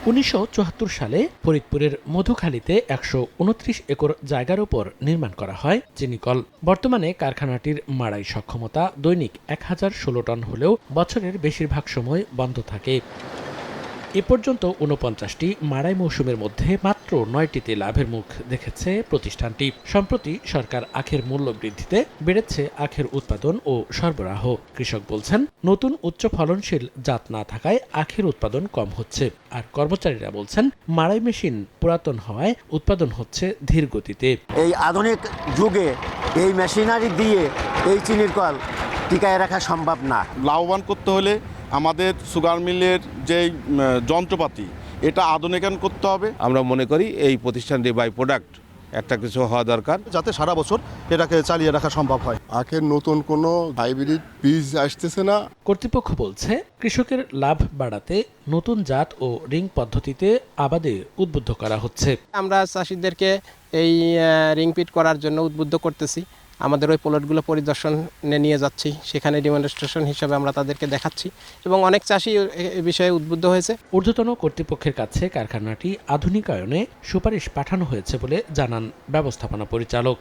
1974 সালে ফরিদপুরের মধুখালীতে 129 একর জায়গার উপর নির্মাণ করা হয় চিনিকল। বর্তমানে কারখানাটির মাড়াই সক্ষমতা দৈনিক 1016 টন হলেও বছরের বেশিরভাগ সময় বন্ধ থাকে। এ পর্যন্ত 49টি মাড়াই মৌসুমের মধ্যে মাত্র 9টিতে লাভের মুখ দেখেছে প্রতিষ্ঠানটি। সম্প্রতি সরকার আখের মূল্য বৃদ্ধিতে বেড়েছে আখের উৎপাদন ও সরবরাহ। কৃষক বলছেন, নতুন উচ্চ ফলনশীল জাত না থাকায় আখের উৎপাদন কম হচ্ছে। আর কর্মচারীরা বলছেন, মাড়াই মেশিন পুরাতন হওয়ায় উৎপাদন হচ্ছে ধীর গতিতে। এই আধুনিক যুগে এই মেশিনারি দিয়ে এই চিনির কল টিকায় রাখা সম্ভব না। লাভবান করতে হলে আমাদের সুগার মিলের যে যন্ত্রপাতি এটা আধুনিকায়ন করতে হবে। আমরা মনে করি এই প্রতিষ্ঠানটি বাই প্রোডাক্ট একটা কিছু হওয়া দরকার, যাতে সারা বছর এটাকে চালিয়ে রাখা সম্ভব হয়। আখের নতুন কোনো হাইব্রিড বীজ আসতেছে না। কর্তৃপক্ষ বলছে, কৃষকের লাভ বাড়াতে নতুন জাত ও রিং পদ্ধতিতে আবাদে উদ্বুদ্ধ করা হচ্ছে। আমরা চাষিদেরকে এই রিংপিট করার জন্য উদ্বুদ্ধ করতেছি। আমাদের ওই প্লটগুলো পরিদর্শনে নিয়ে যাচ্ছি, সেখানে ডেমনস্ট্রেশন হিসেবে আমরা তাদেরকে দেখাচ্ছি এবং অনেক চাষি এ বিষয়ে উদ্বুদ্ধ হয়েছে। ঊর্ধ্বতন কর্তৃপক্ষের কাছে কারখানাটি আধুনিকায়নে সুপারিশ পাঠানো হয়েছে বলে জানান ব্যবস্থাপনা পরিচালক।